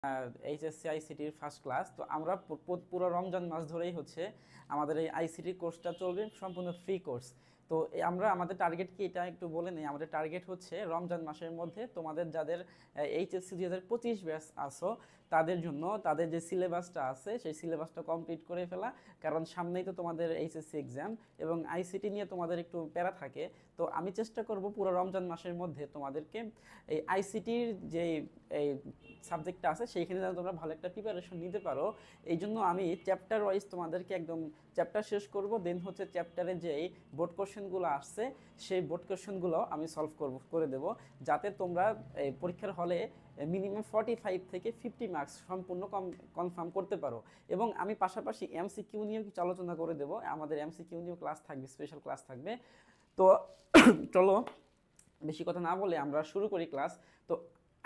HSC আইসিটির first class. তো আমরা পুরো রমজান মাস ধরেই হচ্ছে আমাদের এই আইসিটি কোর্সটা চলবে, সম্পূর্ণ ফ্রি কোর্স। তো আমরা আমাদের টার্গেট কি এটা একটু বলে নেই। আমাদের টার্গেট হচ্ছে রমজান মাসের মধ্যে তোমাদের যাদের এইচএসসি 2025 ব্যাচ আসো তাদের জন্য তাদের যে সিলেবাসটা আছে সেই সিলেবাসটা কমপ্লিট করে ফেলা, কারণ সামনেই তো তোমাদের এইচএসসি এক্সাম এবং আইসিটি নিয়ে তোমাদের একটু প্যারা থাকে। তো আমি চেষ্টা করব পুরো রমজান মাসের মধ্যে তোমাদেরকে এই আইসিটির যে এই সাবজেক্টটা আছে সেইখানে যেন তোমরা ভালো একটা প্রিপারেশন নিতে পারো। এই জন্য আমি চ্যাপ্টার ওয়াইজ তোমাদেরকে একদম চ্যাপ্টার শেষ করব, দেন হচ্ছে চ্যাপ্টারে যেই বোর্ড কোশ্চেনগুলো আসছে সেই বোর্ড কোশ্চেনগুলো আমি সলভ করে দেবো, যাতে তোমরা পরীক্ষার হলে মিনিমাম 45 থেকে 50 মার্কস সম্পূর্ণ কনফার্ম করতে পারো। এবং আমি পাশাপাশি এমসিকিউ নিয়েও কিছু আলোচনা করে দেবো। আমাদের এমসিকিউ নিয়েও ক্লাস থাকবে, স্পেশাল ক্লাস থাকবে। তো চলো বেশি কথা না বলে আমরা শুরু করি ক্লাস। তো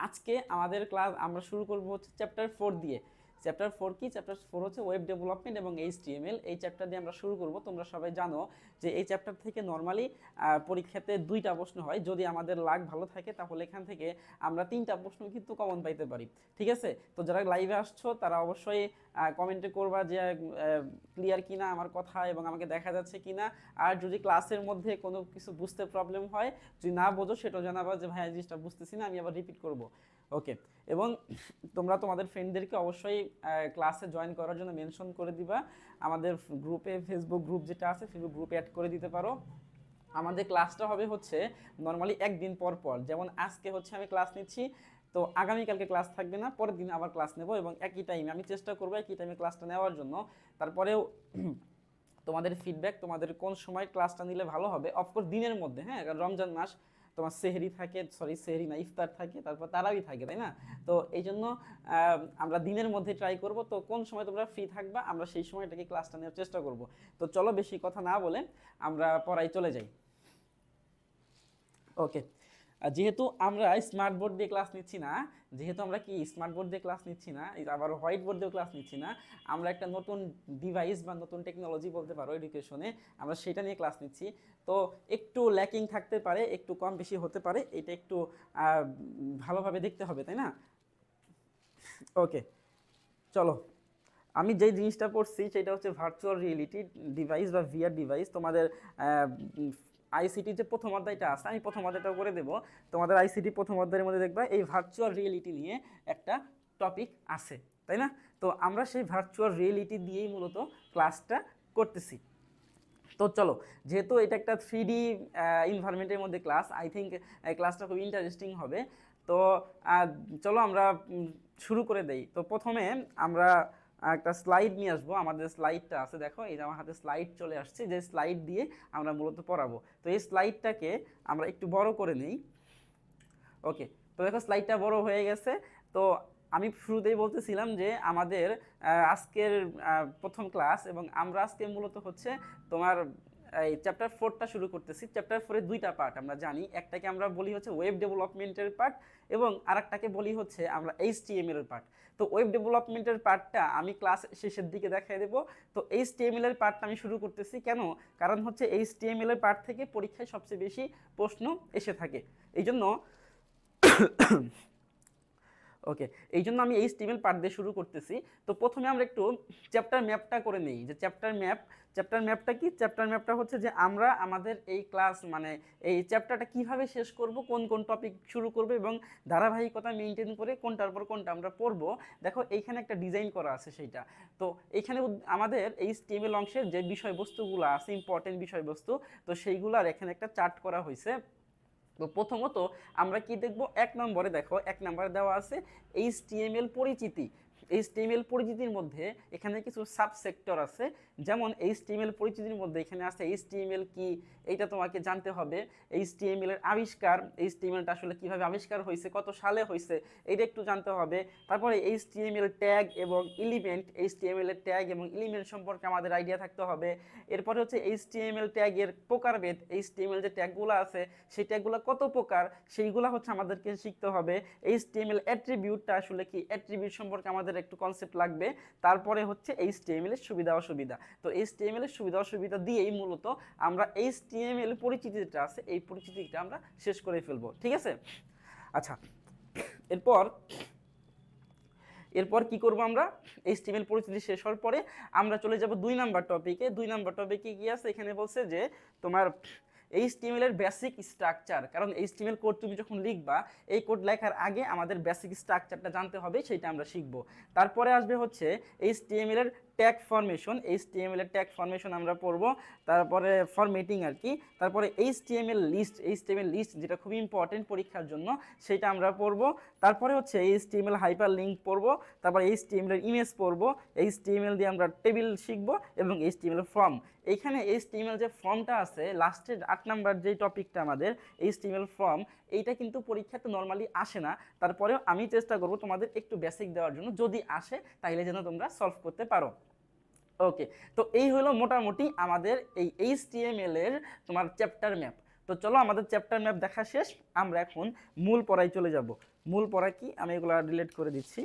আজকে আমাদের ক্লাস আমরা শুরু করব হচ্ছে চ্যাপ্টার 4 দিয়ে। চ্যাপ্টার 4 কি? চ্যাপ্টার 4 হচ্ছে ওয়েব ডেভেলপমেন্ট এবং এইচটিএমএল। এই চ্যাপ্টার দিয়ে আমরা শুরু করব। তোমরা সবাই জানো যে এই চ্যাপ্টার থেকে নর্মালি পরীক্ষাতে 2টা প্রশ্ন হয়। যদি আমাদের লাক ভালো থাকে তাহলে এখান থেকে আমরা 3টা প্রশ্ন কিন্তু কমন পাইতে পারি। ঠিক আছে? তো যারা লাইভে আসছো তারা অবশ্যই কমেন্টে করবা যে ক্লিয়ার কিনা আমার কথা এবং আমাকে দেখা যাচ্ছে কিনা। আর যদি ক্লাসের মধ্যে কোনো কিছু বুঝতে প্রবলেম হয়, যদি না বোঝো সেটাও জানাবা যে ভাই জিনিসটা বুঝতেছি না, আমি আবার রিপিট করব। ওকে। এবং তোমরা তোমাদের ফ্রেন্ডদেরকে অবশ্যই ক্লাসে জয়েন করার জন্য মেনশন করে দিবা। আমাদের গ্রুপে, ফেসবুক গ্রুপ যেটা আছে ফেসবুক গ্রুপে অ্যাড করে দিতে পারো। আমাদের ক্লাসটা হবে হচ্ছে নর্মালি একদিন পর পর, যেমন আজকে হচ্ছে আমি ক্লাস নিচ্ছি, তো আগামীকালকে ক্লাস থাকবে না, পরের দিন আবার ক্লাস নেব এবং একই টাইমে আমি চেষ্টা করবো একই টাইমে ক্লাসটা নেওয়ার জন্য। তারপরেও তোমাদের ফিডব্যাক, তোমাদের কোন সময় ক্লাসটা নিলে ভালো হবে, অফকোর্স দিনের মধ্যে, হ্যাঁ, কারণ রমজান মাস তোমার সেহরি থাকে, সরি সেহরি না, ইফতার থাকে, তারপর তারাবি থাকে, তাই না? তো এই জন্য আমরা দিনের মধ্যে ট্রাই করব। তো কোন সময় তোমরা ফ্রি থাকবা আমরা সেই সময়টাকে ক্লাসটা নেওয়ার চেষ্টা করব। তো চলো বেশি কথা না বলে আমরা পড়ায় চলে যাই। ওকে। যেহেতু আমরা স্মার্ট বোর্ড দিয়ে ক্লাস নিচ্ছি না, যেহেতু আমরা কি স্মার্ট বোর্ড দিয়ে ক্লাস নিচ্ছি না, আবার হোয়াইট বোর্ড দিয়েও ক্লাস নিচ্ছি না, আমরা একটা নতুন ডিভাইস বা নতুন টেকনোলজি বলতে পারো এডুকেশনে, আমরা সেটা নিয়ে ক্লাস নিচ্ছি। তো একটু ল্যাকিং থাকতে পারে, একটু কম বেশি হতে পারে, এটা একটু ভালোভাবে দেখতে হবে, তাই না? ওকে, চলো। আমি যেই জিনিসটা পড়ছি সেটা হচ্ছে ভার্চুয়াল রিয়েলিটি ডিভাইস বা ভিআর ডিভাইস। তোমাদের আইসিটি যে প্রথম অধ্যায়টা আছে, আমি প্রথম অধ্যায়টাও করে দেবো। তোমাদের আইসিটি প্রথম অধ্যায়ের মধ্যে দেখবা এই ভার্চুয়াল রিয়েলিটি নিয়ে একটা টপিক আছে, তাই না? তো আমরা সেই ভার্চুয়াল রিয়েলিটি দিয়েই মূলত ক্লাসটা করতেছি। তো চলো, যেহেতু এটা একটা 3D ইনভায়রনমেন্টের মধ্যে ক্লাস, আই থিঙ্ক ক্লাসটা খুব ইন্টারেস্টিং হবে। তো চলো আমরা শুরু করে দেই। তো প্রথমে আমরা একটা স্লাইড নিয়ে আসবো। আমাদের স্লাইডটা আছে, দেখো এই যে আমার হাতে স্লাইড চলে আসছে, যে স্লাইড দিয়ে আমরা মূলত পড়াবো। তো এই স্লাইডটাকে আমরা একটু বড় করে নিই। ওকে, তো দেখো স্লাইডটা বড় হয়ে গেছে। তো আমি শুরুতেই বলতেছিলাম যে আমাদের আজকের প্রথম ক্লাস, এবং আমরা আজকে মূলত হচ্ছে তোমার এই চ্যাপ্টার 4টা শুরু করতেছি। চ্যাপ্টার 4-এর 2টা পার্ট আমরা জানি, একটাকে আমরা বলি হচ্ছে ওয়েব ডেভেলপমেন্টের পার্ট এবং আরেকটাকে বলি হচ্ছে আমরা এইচটিএমএল এর পার্ট। তো ওয়েব ডেভেলপমেন্টের পার্টটা আমি ক্লাস শেষের দিকে দেখাই দেবো। তো এইচটিএমএল এর পার্টটা আমি শুরু করতেছি কেন? কারণ হচ্ছে এইচটিএমএল এর পার্ট থেকে পরীক্ষায় সবচেয়ে বেশি প্রশ্ন এসে থাকে, এই জন্য ওকে, এই জন্য আমি এইচটিএমএল পার্ট দিয়ে শুরু করতেছি। তো প্রথমে আমরা একটু চ্যাপ্টার ম্যাপটা করে নিই, যে চ্যাপ্টার ম্যাপটা কি? চ্যাপ্টার ম্যাপটা হচ্ছে যে আমরা আমাদের এই ক্লাস মানে এই চ্যাপ্টারটা কিভাবে শেষ করব, কোন কোন টপিক শুরু করব এবং ধারাবাহিকতা মেনটেন করে কোনটার পর কোনটা আমরা পড়বো। দেখো এইখানে একটা ডিজাইন করা আছে সেইটা। তো এইখানে আমাদের এইচটিএমএল অংশের যে বিষয়বস্তুগুলো আছে, ইম্পর্টেন্ট বিষয়বস্তু, তো সেইগুলার এখানে একটা চার্ট করা হয়েছে। তো প্রথমত আমরা কি দেখব? 1 নম্বরে দেখো, 1 নম্বরে দেওয়া আছে এইচটিএমএল পরিচিতি। এইচটিএমএল পরিচিতির মধ্যে এখানে কিছু সাবসেক্টর আছে, যেমন এইচটিএমএল পরিচিতির মধ্যে এখানে আছে এইচটিএমএল কি, এইটা তোমাকে জানতে হবে। এইচটিএমএল এর আবিষ্কার, এইচটিএমএলটা আসলে কিভাবে আবিষ্কার হয়েছে, কত সালে হয়েছে, এটা একটু জানতে হবে। তারপরে এইচটিএমএল ট্যাগ এবং এলিমেন্ট, এইচটিএমএল এর ট্যাগ এবং এলিমেন্ট সম্পর্কে আমাদের আইডিয়া থাকতে হবে। এরপরে হচ্ছে এইচটিএমএল ট্যাগের প্রকারভেদ, এইচটিএমএল যে ট্যাগগুলো আছে সেই ট্যাগগুলো কত প্রকার সেইগুলো হচ্ছে আমাদেরকে শিখতে হবে। এইচটিএমএল অ্যাট্রিবিউটটা আসলে কি, অ্যাট্রিবিউট সম্পর্কে আমাদের একটু কনসেপ্ট লাগবে। তারপরে হচ্ছে এইচটিএমএল এর সুবিধা অসুবিধা। তো এইচটিএমএল এর সুবিধা অসুবিধা দিয়েই মূলত আমরা এইচটিএমএল পরিচিতিটা আছে এই পরিচিতিটা আমরা শেষ করে ফেলবো, ঠিক আছে? আচ্ছা, এরপর এরপর কি করব আমরা, HTML পরিচিতি শেষ হওয়ার পরে আমরা চলে যাব 2 নাম্বার টপিকে। 2 নাম্বার টপিকে কি আছে, এখানে বলছে যে তোমার HTML এর বেসিক স্ট্রাকচার। কারণ HTML কোড তুমি যখন লিখবা, এই কোড লেখার আগে আমাদের বেসিক স্ট্রাকচারটা জানতে হবে, সেটা আমরা শিখব। তারপরে আসবে হচ্ছে HTML এর ট্যাগ ফরমেশন। HTML এর ট্যাগ ফরমেশন আমরা পড়ব, তারপরে ফরম্যাটিং আর কি, তারপরে HTML লিস্ট যেটা খুব ইম্পর্টেন্ট পরীক্ষার জন্য, সেটা আমরা পড়ব। তারপরে হচ্ছে HTML হাইপার লিঙ্ক পড়ব, তারপরে HTML এর ইমেজ পড়ব, HTML দিয়ে আমরা টেবিল শিখব এবং HTML ফর্ম। এইখানে HTML যে ফর্মটা আছে লাস্টের 8 নাম্বার যে টপিকটা আমাদের HTML ফর্ম, এইটা কিন্তু পরীক্ষাতে নর্মালি আসে না। তারপরেও আমি চেষ্টা করব তোমাদের একটু বেসিক দেওয়ার জন্য, যদি আসে তাহলে যেন তোমরা সলভ করতে পারো। ওকে, তো এই হলো মোটামুটি আমাদের এই HTML এর তোমার চ্যাপ্টার ম্যাপ। তো চলো আমাদের চ্যাপ্টার ম্যাপ দেখা শেষ, আমরা এখন মূল পড়ায় চলে যাব। মূল পড়া কি, আমি এগুলো ডিলিট করে দিচ্ছি।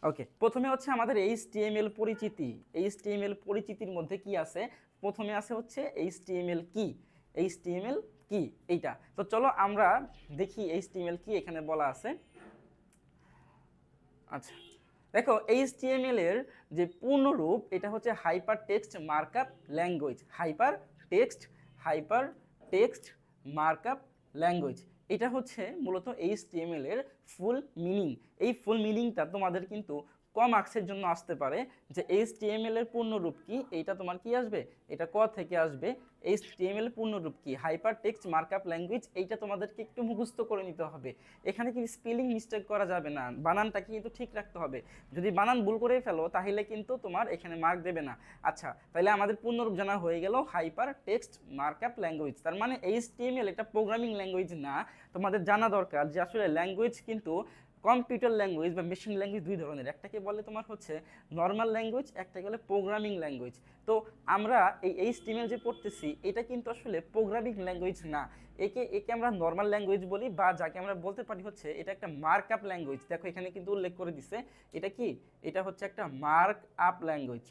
ওকে, প্রথমে হচ্ছে আমাদের HTML পরিচিতি। HTML পরিচিতির মধ্যে কি আছে, প্রথমে আছে হচ্ছে HTML কি। HTML কি এইটা, তো চলো আমরা দেখি HTML কি এখানে বলা আছে। আচ্ছা দেখো, HTML এর যে পূর্ণরূপ এটা হচ্ছে hyper text markup language. Hyper text markup language, এটা হচ্ছে মূলত HTML এর ফুল মিনিং। এই ফুল মিনিংটা তোমাদের কিন্তু কম মার্কসের জন্য আসতে পারে, যে HTML এর পূর্ণরূপ কি, এইটা তোমার কি আসবে, এটা ক থেকে আসবে। HTML এর পূর্ণরূপ কি, হাইপার টেক্সট মার্কআপ ল্যাঙ্গুয়েজ, এইটা তোমাদেরকে একটু মুখস্থ করে নিতে হবে। এখানে কি স্পেলিং মিস্টেক করা যাবে না, বানানটাকে কিন্তু ঠিক রাখতে হবে। যদি বানান ভুল করে ফেলো তাহলে কিন্তু তোমার এখানে মার্ক দেবে না। আচ্ছা, তাহলে আমাদের পূর্ণরূপ জানা হয়ে গেল হাইপার টেক্সট মার্কআপ ল্যাঙ্গুয়েজ। তার মানে HTML এটা প্রোগ্রামিং ল্যাঙ্গুয়েজ না। তোমাদের জানা দরকার যে আসলে ল্যাঙ্গুয়েজ কিন্তু কম্পিউটার ল্যাঙ্গুয়েজ বা মেশিন ল্যাঙ্গুয়েজ দুই ধরনের। একটাকে বলে তোমার হচ্ছে নর্মাল ল্যাঙ্গুয়েজ, একটাকে বলে প্রোগ্রামিং ল্যাঙ্গুয়েজ। তো আমরা এই HTML যে পড়তেছি এটা কিন্তু আসলে প্রোগ্রামিং ল্যাঙ্গুয়েজ না, একে আমরা নর্মাল ল্যাঙ্গুয়েজ বলি, বা যাকে আমরা বলতে পারি হচ্ছে এটা একটা মার্ক আপ ল্যাঙ্গুয়েজ। দেখো এখানে কিন্তু উল্লেখ করে দিছে, এটা কি, এটা হচ্ছে একটা মার্ক আপ ল্যাঙ্গুয়েজ।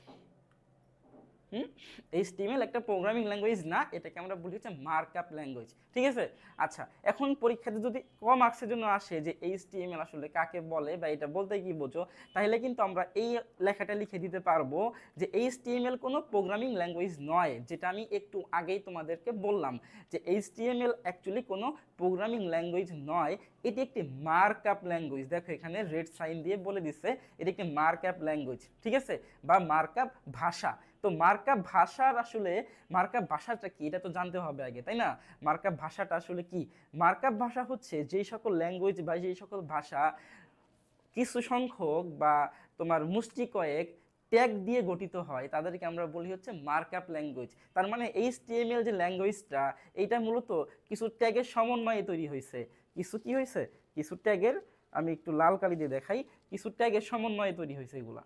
HTML একটা প্রোগ্রামিং ল্যাঙ্গুয়েজ না, এটাকে আমরা বলি হচ্ছে মার্কআপ ল্যাঙ্গুয়েজ। ঠিক আছে, আচ্ছা এখন পরীক্ষাতে যদি কম মার্কসের জন্য আসে যে HTML আসলে কাকে বলে বা এটা বলতে কি বোঝো, তাহলে কিন্তু আমরা এই লেখাটা লিখে দিতে পারবো যে HTML কোনো প্রোগ্রামিং ল্যাঙ্গুয়েজ নয়। যেটা আমি একটু আগেই তোমাদেরকে বললাম যে HTML অ্যাকচুয়ালি কোনো প্রোগ্রামিং ল্যাঙ্গুয়েজ নয়, এটি একটি মার্কআপ ল্যাঙ্গুয়েজ। দেখো এখানে রেড সাইন দিয়ে বলে দিচ্ছে এটি একটি মার্কআপ ল্যাঙ্গুয়েজ, ঠিক আছে, বা মার্কআপ ভাষা। তো মার্কআপ ভাষার আসলে মার্কআপ ভাষাটা কি এটা তো জানতে হবে আগে, তাই না? মার্কআপ ভাষাটা আসলে কি, মার্কআপ ভাষা হচ্ছে যেই সকল ল্যাঙ্গুয়েজ বা যেই সকল ভাষা কিছু সংখ্যক বা তোমার মুষ্টি কয়েক ট্যাগ দিয়ে গঠিত হয়, তাদেরকে আমরা বলি হচ্ছে মার্কআপ ল্যাঙ্গুয়েজ। তার মানে HTML যে ল্যাঙ্গুয়েজটা এইটা মূলত কিছু ট্যাগের সমন্বয়ে তৈরি হয়েছে। কিছু কি হয়েছে, কিছু ট্যাগের, আমি একটু লাল কালি দিয়ে দেখাই, কিছু ট্যাগের সমন্বয়ে তৈরি হয়েছে এগুলা।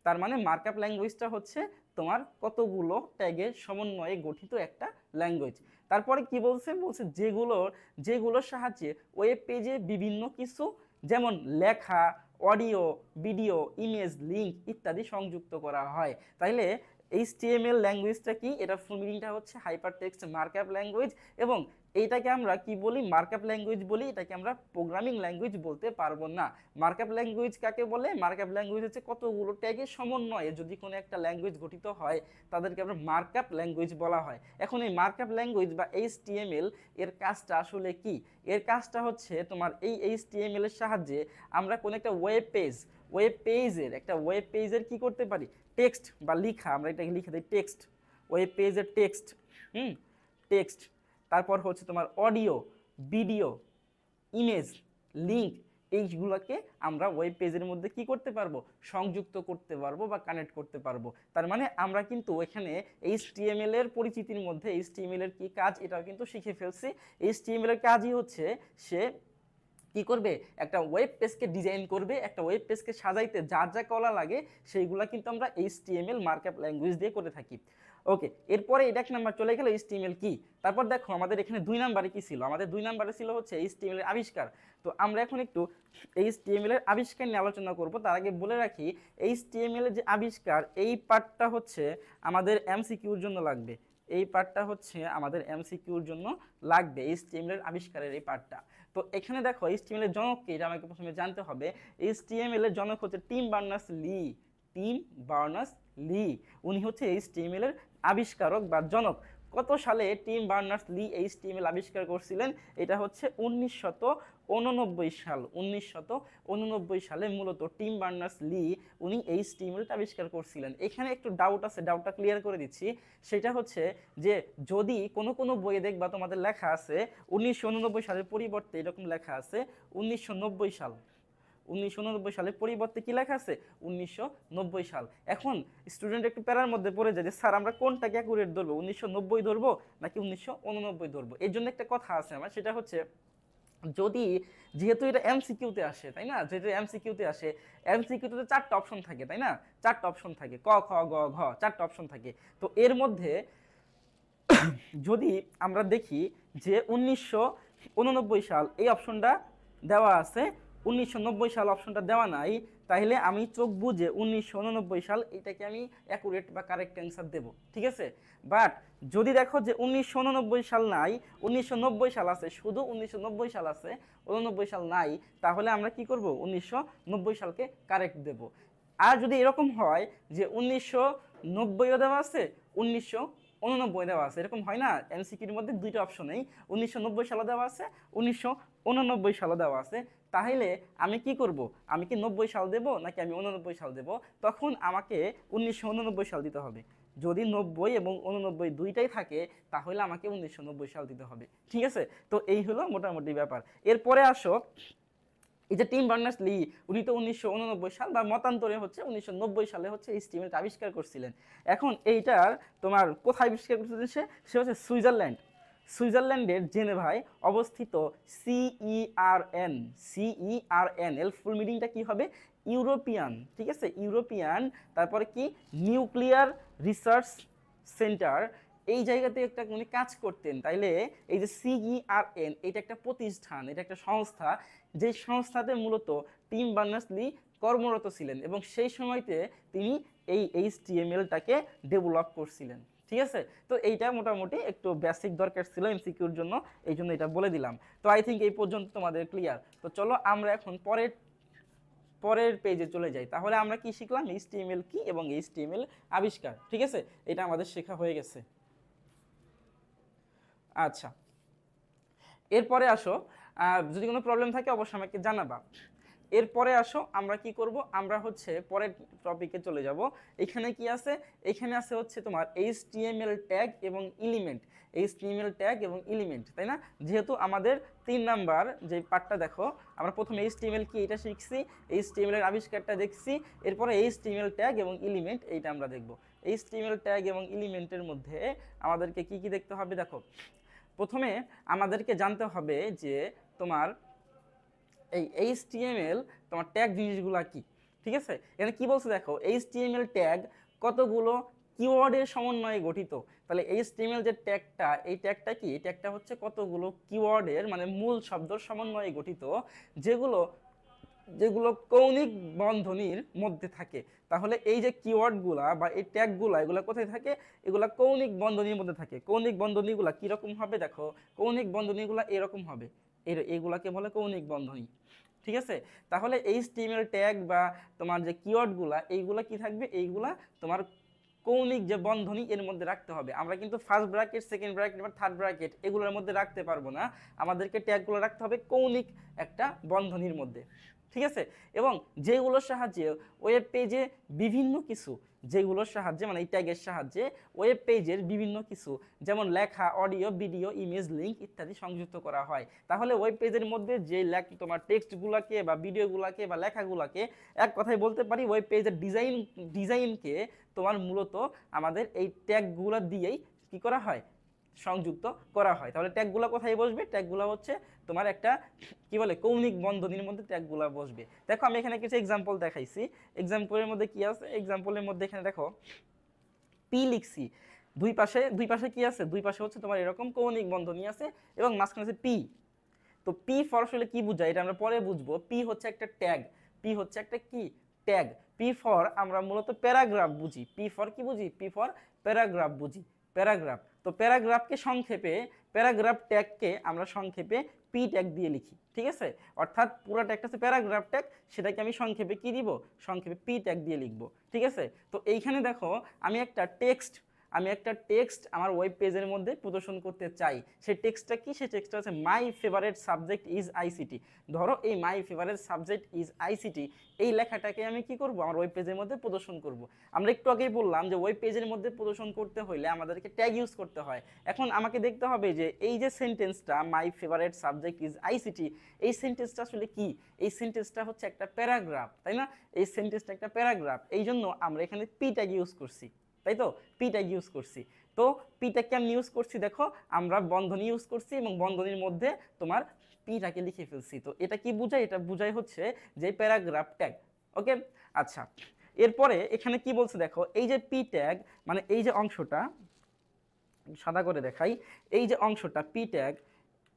তার মানে মার্কআপ ল্যাঙ্গুয়েজটা হচ্ছে তোমার কতগুলো ট্যাগের সমন্বয়ে গঠিত একটা ল্যাঙ্গুয়েজ। তারপরে কি বলছে, যেগুলোর সাহায্যে ওয়েব পেজে বিভিন্ন কিছু যেমন লেখা, অডিও, ভিডিও, ইমেজ, লিঙ্ক ইত্যাদি সংযুক্ত করা হয়। তাইলে HTML ল্যাঙ্গুয়েজটা কি, এটা ফুল মিনিংটা হচ্ছে হাইপার টেক্সট মার্কআপ ল্যাঙ্গুয়েজ, এবং এইটাকে আমরা কি বলি, মার্কআপ ল্যাঙ্গুয়েজ বলি। এটাকে আমরা প্রোগ্রামিং ল্যাঙ্গুয়েজ বলতে পারবো না। মার্কআপ ল্যাঙ্গুয়েজ কাকে বলে, মার্কআপ ল্যাঙ্গুয়েজ হচ্ছে কতগুলো ট্যাগের সমন্বয়ে যদি কোনো একটা ল্যাঙ্গুয়েজ গঠিত হয় তাদেরকে আমরা মার্কআপ ল্যাঙ্গুয়েজ বলা হয়। এখন এই মার্কআপ ল্যাঙ্গুয়েজ বা HTML এর কাজটা আসলে কি, এর কাজটা হচ্ছে তোমার এই HTML এর সাহায্যে আমরা কোনো একটা ওয়েব পেজের কি করতে পারি, টেক্সট বা লিখা, আমরা এটাকে লিখে দিই টেক্সট, ওয়েব পেজের টেক্সট, টেক্সট, তারপর হচ্ছে তোমার অডিও, ভিডিও, ইমেজ, লিঙ্ক, এইগুলোকে আমরা ওয়েব পেজের মধ্যে কি করতে পারবো, সংযুক্ত করতে পারবো বা কানেক্ট করতে পারবো। তার মানে আমরা কিন্তু এখানে HTML এর পরিচিতির মধ্যে HTML এর কি কাজ এটাও কিন্তু শিখে ফেলছি। HTML এর কাজই হচ্ছে সে কি করবে, একটা ওয়েব পেজকে ডিজাইন করবে, একটা ওয়েব পেজকে সাজাইতে যা যা করা লাগে সেইগুলা কিন্তু আমরা HTML মার্কআপ ল্যাঙ্গুয়েজ দিয়ে করে থাকি। ওকে, এরপরে এটা এক নাম্বার চলে গেল HTML কি। তারপর দেখো আমাদের এখানে 2 নাম্বারে কি ছিল, আমাদের 2 নাম্বারে ছিল হচ্ছে HTML এর আবিষ্কার। তো আমরা এখন একটু HTML এর আবিষ্কার নিয়ে আলোচনা করব। তার আগে বলে রাখি HTML এর যে আবিষ্কার এই পার্টটা হচ্ছে আমাদের MCQর জন্য লাগবে। এই পার্টটা হচ্ছে আমাদের MCQর জন্য লাগবে, HTML এর আবিষ্কারের এই পার্টটা। তো এখানে দেখো এইচটিএমএল এর জনক কি, এটা আমাকে প্রথমে জানতে হবে। এইচটিএমএল এর জনক হচ্ছে Tim Berners Lee. Tim Berners Lee, উনি হচ্ছে এইচটিএমএল এর আবিষ্কারক বা জনক। কত সালে টিম বার্নার্স লি এইচটিএমএল আবিষ্কার করছিলেন? এটা হচ্ছে 1989 সাল। 1989 সালে মূলত টিম বার্নার্স লি উনি এইচটিএমএলটা আবিষ্কার করছিলেন। এখানে একটু ডাউট আছে, ডাউটটা ক্লিয়ার করে দিচ্ছি। সেটা হচ্ছে যে যদি কোনো কোনো বইয়ে দেখবা তোমাদের লেখা আছে 1989 সালের পরিবর্তে এরকম লেখা আছে 1990 সাল। 1989 সালের পরিবর্তে কি লেখা আছে? 1990 সাল। এখন স্টুডেন্ট একটু প্যারার মধ্যে পড়ে যায় যে স্যার আমরা কোনটাকে অ্যাকুরেট ধরবো, 1990 ধরবো নাকি 1989 ধরবো? এর জন্য একটা কথা আছে আমার, সেটা হচ্ছে যদি যেহেতু এটা এমসিকিউতে আসে, তাই না, যেহেতু এমসিকিউতে আসে, এমসিকিউতে 4টা অপশন থাকে, তাই না, 4টা অপশন থাকে, ক খ গ ঘ 4টা অপশন থাকে। তো এর মধ্যে যদি আমরা দেখি যে 1989 সাল এই অপশনটা দেওয়া আছে, 1990 সাল অপশনটা দেওয়া নাই, তাহলে আমি চোখ বুঝে 1989 সাল এটাকে আমি অ্যাকুরেট বা কারেক্ট অ্যান্সার দেব, ঠিক আছে। বাট যদি দেখো যে 1989 সাল নাই, 1990 সাল আছে, শুধু 1990 সাল আছে, 89 সাল নাই, তাহলে আমরা কি করব? 1990 সালকে কারেক্ট দেব। আর যদি এরকম হয় যে 1990ও দেওয়া আছে, 1989 দেওয়া আছে, এরকম হয় না, এমসিকিউর মধ্যে দুইটা অপশনেই 1990 সালে দেওয়া আছে, 1989 সালে দেওয়া আছে, তাহলে আমি কি করব? আমি কি 90 সাল দেব নাকি আমি 89 সাল দেব? তখন আমাকে 1989 সাল দিতে হবে। যদি 90 এবং 89 দুইটাই থাকে তাহলে আমাকে 1990 সাল দিতে হবে, ঠিক আছে। তো এই হলো মোটামুটি ব্যাপার। এরপরে আসো, এই যে টিম বার্নার্স লি, উনি তো 1989 সাল বা মতান্তরে হচ্ছে 1990 সালে হচ্ছে এইচটিএমএলটা আবিষ্কার করছিলেন। এখন এইটার তোমার কোথায় আবিষ্কার করছিলেন? সে হচ্ছে সুইজারল্যান্ড। সুইজারল্যান্ডের জেনেভায় অবস্থিত সিইআরএন। সিইআরএন এর ফুল মিনিংটা কি হবে? ইউরোপিয়ান, ঠিক আছে, ইউরোপিয়ান, তারপরে কি নিউক্লিয়ার রিসার্চ সেন্টার। এই জায়গাতে একটা উনি কাজ করতেন। তাইলে এই যে সিইআরএন, এটা একটা প্রতিষ্ঠান, এটা একটা সংস্থা, যে সংস্থাতে মূলত টিম বার্নার্স লি কর্মরত ছিলেন এবং সেই সময়তে তিনি এই এইচটিএমএলটাকে ডেভেলপ করছিলেন, ঠিক আছে। তো এইটা মোটামুটি একটু বেসিক দরকার ছিল এমসিকিউর জন্য, এই জন্য এটা বলে দিলাম। তো আই থিঙ্ক এই পর্যন্ত তোমাদের ক্লিয়ার। তো চলো আমরা এখন পরের পেজে চলে যাই। তাহলে আমরা কি শিখলাম? এইচটিএমএল কি এবং এইচটিএমএল আবিষ্কার, ঠিক আছে, এটা আমাদের শেখা হয়ে গেছে। আচ্ছা, এরপরে আসো, যদি কোনো প্রবলেম থাকে অবশ্যই আমাকে জানাবা। এরপরে আসো আমরা কি করব? আমরা হচ্ছে পরের টপিকে চলে যাব। এখানে কি আছে? এখানে আছে হচ্ছে তোমার এইচটিএমএল ট্যাগ এবং এলিমেন্ট। এইচটিএমএল ট্যাগ এবং এলিমেন্ট, তাই না? যেহেতু আমাদের 3 নাম্বার যে পার্টটা দেখো, আমরা প্রথমে এইচটিএমএল কি এটা শিখছি, এইচটিএমএল এর আবিষ্কারটা দেখছি, এরপরে এইচটিএমএল ট্যাগ এবং এলিমেন্ট এইটা আমরা দেখব। এইচটিএমএল ট্যাগ এবং এলিমেন্টের মধ্যে আমাদেরকে কি কি দেখতে হবে? দেখো, প্রথমে আমাদেরকে জানতে হবে যে তোমার এই এইচটিএমএল তোমার ট্যাগ জিনিসগুলো কি, ঠিক আছে। এখানে কি বলছে দেখো, এইচটিএমএল ট্যাগ কতগুলো কিওয়ার্ডের সমন্বয়ে গঠিত। তাহলে এইচটিএমএল যে ট্যাগটা, এই ট্যাগটা কি? এই ট্যাগটা হচ্ছে কতগুলো কিওয়ার্ডের মানে মূল শব্দের সমন্বয়ে গঠিত, যেগুলো যেগুলো কৌণিক বন্ধনীর মধ্যে থাকে। তাহলে এই যে কিওয়ার্ডগুলা বা এই ট্যাগগুলা, এগুলো কোথায় থাকে? এগুলা কৌণিক বন্ধনীর মধ্যে থাকে। কৌণিক বন্ধনীগুলা কিরকম হবে? দেখো, কৌণিক বন্ধনীগুলা এরকম হবে, এইগুলাকে বলে কৌণিক বন্ধনী, ঠিক আছে। তাহলে এইচটিএমএল ট্যাগ বা তোমার যে কিওয়ার্ডগুলা, এইগুলা কি থাকবে? এইগুলা তোমার কৌণিক যে বন্ধনী এর মধ্যে রাখতে হবে। আমরা কিন্তু ফার্স্ট ব্র্যাকেট, সেকেন্ড ব্র্যাকেট বা থার্ড ব্র্যাকেট এগুলোর মধ্যে রাখতে পারবো না, আমাদেরকে ট্যাগগুলো রাখতে হবে কৌণিক একটা বন্ধনীর মধ্যে, ঠিক আছে। এবং যেগুলোর সাহায্যে ওয়েব পেজে বিভিন্ন কিছু, যেগুলোর সাহায্যে মানে এই ট্যাগের সাহায্যে ওয়েব পেজের বিভিন্ন কিছু যেমন লেখা, অডিও, ভিডিও, ইমেজ, লিঙ্ক ইত্যাদি সংযুক্ত করা হয়। তাহলে ওয়েব পেজের মধ্যে যে তোমার টেক্সটগুলোকে বা ভিডিওগুলোকে বা লেখাগুলোকে, এক কথায় বলতে পারি ওয়েব পেজের ডিজাইনকে তোমার মূলত আমাদের এই ট্যাগগুলো দিয়েই কি করা হয়? সংযুক্ত করা হয়। তাহলে ট্যাগগুলো কোথায় বসবে? ট্যাগগুলো হচ্ছে তোমার একটা কি বলে কৌণিক বন্ধনীর মধ্যে ট্যাগগুলো বসবে। দেখো আমি এখানে কিছু এক্সাম্পল দেখাইছি। এক্সাম্পলের মধ্যে কি আছে? এক্সাম্পলের মধ্যে এখানে দেখো পি লিখছি, দুই পাশে কি আছে? দুই পাশে হচ্ছে তোমার এরকম কৌণিক বন্ধনী আছে এবং মাঝখানে আছে পি। তো পি ফর আসলে কি বোঝায় এটা আমরা পরে বুঝবো। পি হচ্ছে একটা ট্যাগ, পি হচ্ছে একটা কি ট্যাগ। পি ফর আমরা মূলত প্যারাগ্রাফ বুঝি। পি ফর কি বুঝি? পি ফর প্যারাগ্রাফ বুঝি, প্যারাগ্রাফ। তো প্যারাগ্রাফকে সংক্ষেপে প্যারাগ্রাফ ট্যাগকে আমরা সংক্ষেপে পি ট্যাগ দিয়ে লিখি, ঠিক আছে। অর্থাৎ পুরো ট্যাগটা হচ্ছে প্যারাগ্রাফ ট্যাগ, সেটাকে আমি সংক্ষেপে কি দিব, সংক্ষেপে পি ট্যাগ দিয়ে লিখব, ঠিক আছে। তো এইখানে দেখো আমি একটা টেক্সট আমার ওয়েব পেজের মধ্যে প্রদর্শন করতে চাই। সেই টেক্সটটা কি, সেই টেক্সটটা হচ্ছে my favourite subject is ICT. ধরো এই my favourite subject is ICT এই লেখাটাকে আমি কি করব, আমার ওয়েব পেজের মধ্যে প্রদর্শন করব। আমরা একটু আগেই বললাম যে ওয়েব পেজের মধ্যে প্রদর্শন করতে হলে আমাদেরকে ট্যাগ ইউজ করতে হয়। এখন আমাকে দেখতে হবে যে এই যে সেন্টেন্সটা my favourite subject is ICT, এই সেন্টেন্সটা আসলে কি। এই সেন্টেন্সটা হচ্ছে একটা প্যারাগ্রাফ, তাই না। এই সেন্টেন্সটা একটা প্যারাগ্রাফ, এই জন্য আমরা এখানে পি ট্যাগ ইউজ করছি, তাই তো, পি ট্যাগ ইউজ করছি। তো পি ট্যাগকে আমি ইউজ করছি, দেখো আমরা বন্ধনী ইউজ করছি এবং বন্ধনীর মধ্যে তোমার পিটাকে লিখে ফেলছি। তো এটা কি বোঝায়, এটা বোঝায় হচ্ছে যে প্যারাগ্রাফ ট্যাগ। ওকে, আচ্ছা এরপরে এখানে কি বলছে দেখো, এই যে পি ট্যাগ মানে এই যে অংশটা সাদা করে দেখাই, এই যে অংশটা পি ট্যাগ,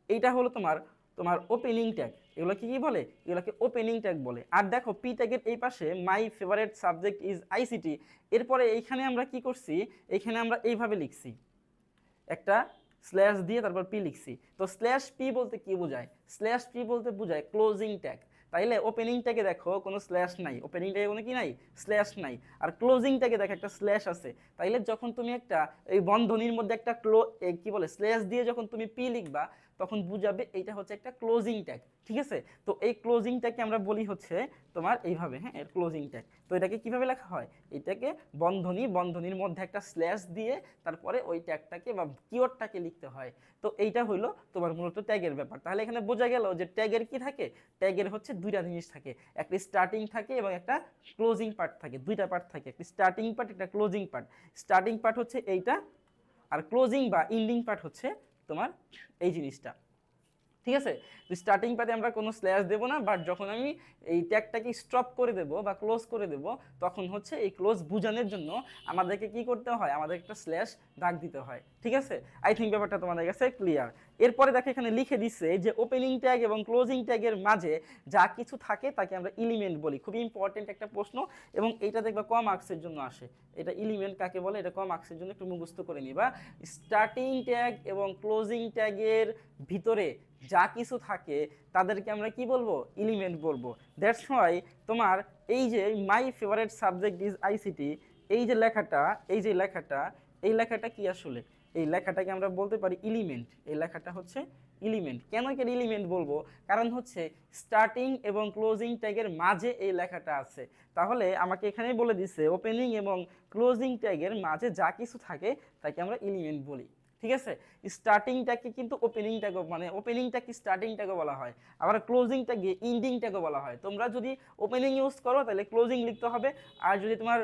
এইটা হলো তোমার তোমার ওপেনিং ট্যাগ। এগুলো কি বলে, এগুলোকে ওপেনিং ট্যাগ বলে। আর দেখো পি ট্যাগের এই পাশে my favourite subject is ICT, এরপরে এইখানে আমরা কি করছি, এইখানে আমরা এইভাবে লিখছি, একটা স্ল্যাশ দিয়ে তারপর পি লিখছি। তো স্ল্যাশ পি বলতে কি বোঝায়, স্ল্যাশ পি বলতে বোঝায় ক্লোজিং ট্যাগ। তাইলে ওপেনিং ট্যাগে দেখো কোনো স্ল্যাশ নাই, ওপেনিং ট্যাগে কোনো কি নাই, স্ল্যাশ নাই। আর ক্লোজিং ট্যাগে দেখো একটা স্ল্যাশ আছে। তাইলে যখন তুমি একটা এই বন্ধনীর মধ্যে একটা কি বলে স্ল্যাশ দিয়ে যখন তুমি পি লিখবা, তখন বুঝাবে এইটা হচ্ছে একটা ক্লোজিং ট্যাগ, ঠিক আছে। তো এই ক্লোজিং ট্যাগকে আমরা বলি হচ্ছে তোমার এইভাবে, হ্যাঁ, এর ক্লোজিং ট্যাগ। তো এটাকে কিভাবে লেখা হয়, এটাকে বন্ধনীর মধ্যে একটা স্ল্যাশ দিয়ে তারপরে ওই ট্যাগটাকে বা কিওয়ার্ডটাকে লিখতে হয়। তো এইটা হইলো তোমার মূলত ট্যাগের ব্যাপার। তাহলে এখানে বোঝা গেল যে ট্যাগের কি থাকে, ট্যাগের হচ্ছে দুইটা জিনিস থাকে, একটা স্টার্টিং থাকে এবং একটা ক্লোজিং পার্ট থাকে। দুইটা পার্ট থাকে, একটা স্টার্টিং পার্ট, একটা ক্লোজিং পার্ট। স্টার্টিং পার্ট হচ্ছে এইটা, আর ক্লোজিং বা এন্ডিং পার্ট হচ্ছে তোমার এই জিনিসটা, ঠিক আছে। তো স্টার্টিং পাতে আমরা কোনো স্ল্যাশ দেবো না, বাট যখন আমি এই ট্যাগটাকে স্টপ করে দেবো বা ক্লোজ করে দেবো, তখন হচ্ছে এই ক্লোজ বোঝানোর জন্য আমাদেরকে কি করতে হয়, আমাদের একটা স্ল্যাশ দাগ দিতে হয়, ঠিক আছে। আই থিঙ্ক ব্যাপারটা তোমাদের কাছে ক্লিয়ার। এরপরে দেখো এখানে লিখে দিচ্ছে যে ওপেনিং ট্যাগ এবং ক্লোজিং ট্যাগের মাঝে যা কিছু থাকে তাকে আমরা এলিমেন্ট বলি। খুবই ইম্পর্টেন্ট একটা প্রশ্ন, এবং এইটা দেখবা কম মার্কসের জন্য আসে। এটা এলিমেন্ট কাকে বলে, এটা কম মার্কসের জন্য একটু মুখস্থ করে নিবা। স্টার্টিং ট্যাগ এবং ক্লোজিং ট্যাগের ভিতরে যা কিছু থাকে তাদেরকে আমরা কি বলবো, এলিমেন্ট বলবো। দ্যাটস ওয়াই তোমার এই যে my favourite subject is ICT, এই যে লেখাটা, এই লেখাটা কি আসলে, এই লেখাটাকে আমরা বলতে পারি এলিমেন্ট। এই লেখাটা হচ্ছে এলিমেন্ট। কেন একে এলিমেন্ট বলবো, কারণ হচ্ছে স্টার্টিং এবং ক্লোজিং ট্যাগের মাঝে এই লেখাটা আছে। তাহলে আমাকে এখানেই বলে দিচ্ছে ওপেনিং এবং ক্লোজিং ট্যাগের মাঝে যা কিছু থাকে তাকে আমরা এলিমেন্ট বলি, ঠিক আছে। স্টার্টিং ট্যাগকে কিন্তু ওপেনিং ট্যাগও, মানে ওপেনিং ট্যাগকে স্টার্টিং ট্যাগও বলা হয়, আবার ক্লোজিং ট্যাগকে এন্ডিং ট্যাগও বলা হয়। তোমরা যদি ওপেনিং ইউজ করো তাহলে ক্লোজিং লিখতে হবে, আর যদি তোমার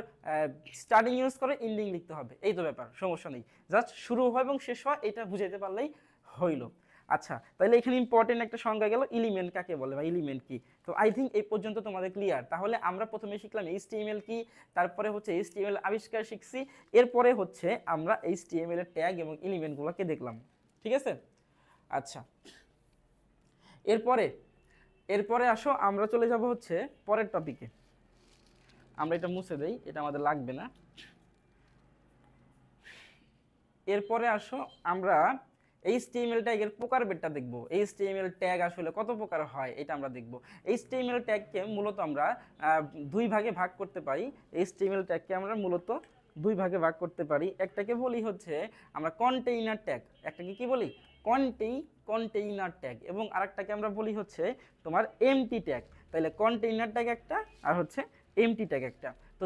স্টার্টিং ইউজ করো এন্ডিং লিখতে হবে। এই তো ব্যাপার, সমস্যা নেই, জাস্ট শুরু হয় এবং শেষ হয় এটা বুঝাইতে পারলেই হইলো। আচ্ছা, তাহলে এখানে ইম্পর্টেন্ট একটা সংজ্ঞা গেল এলিমেন্ট কাকে বলে বা এলিমেন্ট কি। তো আই থিঙ্ক এই পর্যন্ত তোমাদের ক্লিয়ার। তাহলে আমরা প্রথমে শিখলাম এইচটিএমএল কি, তারপরে হচ্ছে এইচটিএমএল আবিষ্কার শিখছি, এরপরে হচ্ছে আমরা এইচটিএমএল এর ট্যাগ এবং এলিমেন্টগুলোকে দেখলাম, ঠিক আছে। আচ্ছা, এরপরে আসো আমরা চলে যাব হচ্ছে পরের টপিকে। আমরা এটা মুছে দেই, এটা আমাদের লাগবে না। এরপরে আসো আমরা এইচটিএমএল ট্যাগের প্রকারভেদটা দেখব। এইচটিএমএল ট্যাগ আসলে কত প্রকার হয় এটা আমরা দেখব। এইচটিএমএল ট্যাগকে মূলত আমরা দুই ভাগে ভাগ করতে পারি। এইচটিএমএল ট্যাগকে আমরা মূলত দুই ভাগে ভাগ করতে পারি। একটাকে বলি হচ্ছে আমরা কন্টেইনার ট্যাগ, একটাকে কি বলি কন্টেইনার ট্যাগ, এবং আরেকটাকে আমরা বলি হচ্ছে তোমার এমটি ট্যাগ। তাহলে কন্টেইনার ট্যাগ একটা আর হচ্ছে এমটি ট্যাগ একটা। তো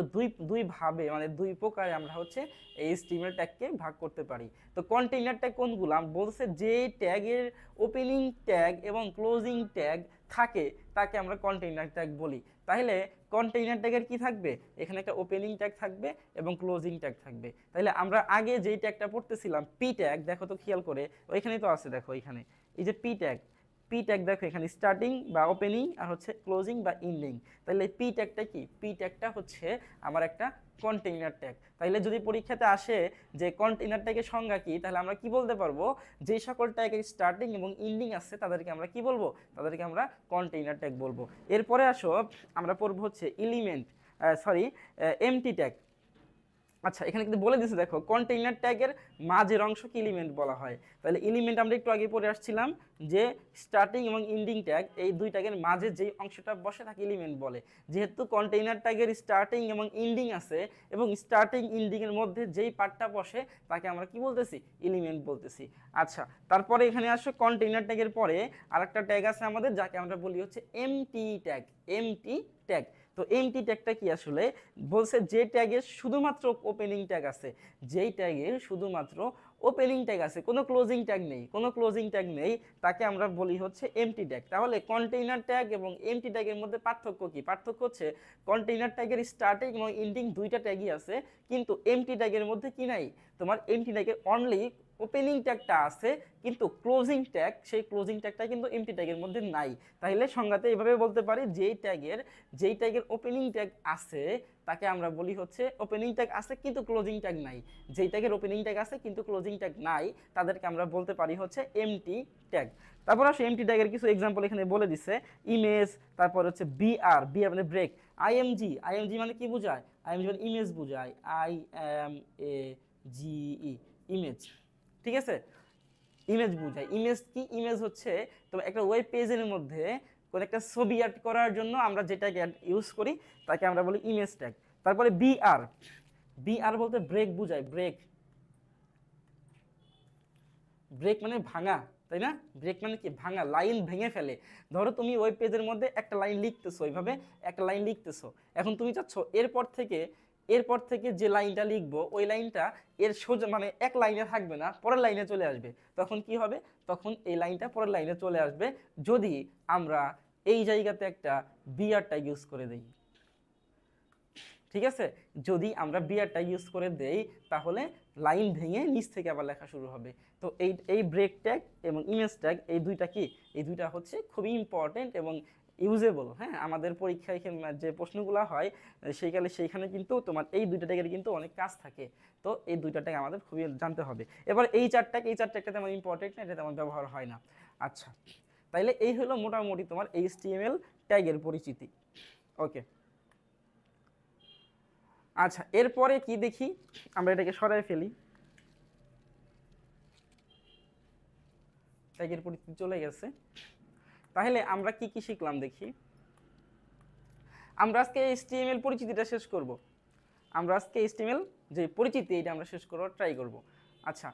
দুই ভাবে মানে দুই প্রকারে আমরা হচ্ছে এইচটিএমএল ট্যাগকে ভাগ করতে পারি। তো কন্টেইনার ট্যাগ কোনগুলো বলছে, যে ট্যাগের ওপেনিং ট্যাগ এবং ক্লোজিং ট্যাগ থাকে তাকে আমরা কন্টেইনার ট্যাগ বলি। তাহলে কন্টেইনার ট্যাগের কি থাকবে, এখানে একটা ওপেনিং ট্যাগ থাকবে এবং ক্লোজিং ট্যাগ থাকবে। তাহলে আমরা আগে যেই ট্যাগটা পড়তেছিলাম পি ট্যাগ, দেখো তো খেয়াল করে, ওইখানেই তো আছে, দেখো এখানে এই যে পি ট্যাগ দেখো এখানে স্টার্টিং বা ওপেনিং আর হচ্ছে ক্লোজিং বা এন্ডিং। তাহলে পি ট্যাগটা কি, পি ট্যাগটা হচ্ছে আমার একটা কন্টেইনার ট্যাগ। তাইলে যদি পরীক্ষাতে আসে যে কন্টেইনার ট্যাগের সংজ্ঞা কি, তাহলে আমরা কি বলতে পারবো, যে সকল ট্যাগের স্টার্টিং এবং এন্ডিং আছে তাদেরকে আমরা কি বলবো, তাদেরকে আমরা কন্টেইনার ট্যাগ বলবো। এরপরে আসো আমরা পড়বো হচ্ছে এলিমেন্ট এমটি ট্যাগ। আচ্ছা, এখানে কিন্তু বলে দিছে, দেখো কন্টেইনার ট্যাগের মাঝের অংশকে এলিমেন্ট বলা হয়। তাহলে এলিমেন্ট আমরা একটু আগে পড়ে আসছিলাম যে স্টার্টিং এবং এন্ডিং ট্যাগ, এই দুই ট্যাগের মাঝে যেই অংশটা বসে তাকে এলিমেন্ট বলে। যেহেতু কন্টেইনার ট্যাগের স্টার্টিং এবং এন্ডিং আছে, এবং স্টার্টিং এন্ডিং এর মধ্যে যেই পার্টটা বসে তাকে আমরা কি বলতেছি, এলিমেন্ট বলতেছি। আচ্ছা, তারপরে এখানে আসো কন্টেইনার ট্যাগের পরে আরেকটা ট্যাগ আছে আমাদের, যাকে আমরা বলি হচ্ছে এমটি ট্যাগ। এমটি ট্যাগ, তো এমটি ট্যাগটা কি আসলে বলছে, যে ট্যাগের শুধুমাত্র ওপেনিং ট্যাগ আছে, যেই ট্যাগের শুধুমাত্র ওপেনিং ট্যাগ আছে, কোনো ক্লোজিং ট্যাগ নেই, কোনো ক্লোজিং ট্যাগ নেই, তাকে আমরা বলি হচ্ছে এমটি ট্যাগ। তাহলে কন্টেইনার ট্যাগ এবং এমটি ট্যাগের মধ্যে পার্থক্য কি? পার্থক্য হচ্ছে কন্টেইনার ট্যাগের স্টার্টিং এবং এন্ডিং দুইটা ট্যাগই আছে, কিন্তু এমটি ট্যাগের মধ্যে কি নাই, তোমার এমটি ট্যাগের অনলি ওপেনিং ট্যাগটা আছে, কিন্তু ক্লোজিং ট্যাগ, সেই ক্লোজিং ট্যাগটা কিন্তু এমটি ট্যাগের মধ্যে নাই। তাহলে সংজ্ঞাতে এইভাবে বলতে পারি, যেই ট্যাগের ওপেনিং ট্যাগ আছে তাকে আমরা বলি হচ্ছে ওপেনিং ট্যাগ আছে কিন্তু ক্লোজিং ট্যাগ নাই। যেই ট্যাগের ওপেনিং ট্যাগ আছে কিন্তু ক্লোজিং ট্যাগ নাই, তাদেরকে আমরা বলতে পারি হচ্ছে এমটি ট্যাগ। তারপর আসে এমটি ট্যাগের কিছু এক্সাম্পল এখানে বলে দিছে। ইমেজ, তারপর হচ্ছে বিআর, বিআর মানে ব্রেক। আইএমজি, আইএমজি মানে কি বোঝায়? আইএমজি মানে ইমেজ বোঝায়, IMAGE, ইমেজ। ঠিক আছে, ইমেজ বোঝায়। ইমেজ কি? ইমেজ হচ্ছে তোমার একটা ওয়েব পেজের মধ্যে কোন একটা ছবি অ্যাড করার জন্য আমরা যেটাকে ইউজ করি তাকে আমরা বলি ইমেজ ট্যাগ। তারপরে বিআর, বিআর বলতে ব্রেক বোঝায়, ব্রেক। ব্রেক মানে ভাঙা, তাই না? ব্রেক মানে কি? ভাঙা, লাইন ভেঙে ফেলে। ধরো তুমি ওয়েব পেজের মধ্যে একটা লাইন লিখতেছো, এইভাবে একটা লাইন লিখতেছো, এখন তুমি চাচ্ছ এরপর থেকে যে লাইনটা লিখবো ওই লাইনটা এর সোজা মানে এক লাইনে থাকবে না, পরের লাইনে চলে আসবে। তখন কি হবে? তখন এই লাইনটা পরের লাইনে চলে আসবে যদি আমরা এই জায়গাতে একটা বিআর ট্যাগ ইউজ করে দেই। ঠিক আছে, যদি আমরা বিআরটা ইউজ করে দেই তাহলে লাইন ভেঙে নিচ থেকে আবার লেখা শুরু হবে। তো এই ব্রেক ট্যাগ এবং ইমেজ ট্যাগ, এই দুইটা কি, এই দুইটা হচ্ছে খুবই ইম্পর্টেন্ট এবং ইউজেবল। হ্যাঁ, আমাদের পরীক্ষায় যে প্রশ্নগুলো হয় সেইখানে কিন্তু তোমার এই দুইটা ট্যাগের কিন্তু অনেক কাজ থাকে। তো এই দুইটা ট্যাগ আমাদের খুবই জানতে হবে। এবার এই চার ট্যাগটা তেমন ইম্পর্টেন্ট না, এটা তেমন ব্যবহার হয় না। আচ্ছা, তাইলে এই হলো মোটামুটি তোমার HTML ট্যাগের পরিচিতি। ওকে, আচ্ছা, এরপরে কি দেখি, আমরা এটাকে সরাই ফেলি, ট্যাগের পরিচিতি চলে গেছে। তাহলে আমরা কি কি শিখলাম দেখি। আমরা আজকে HTML পরিচিতিটা শেষ করব। আমরা আজকে HTML যে পরিচিতি এটা আমরা শেষ করার ট্রাই করব। আচ্ছা,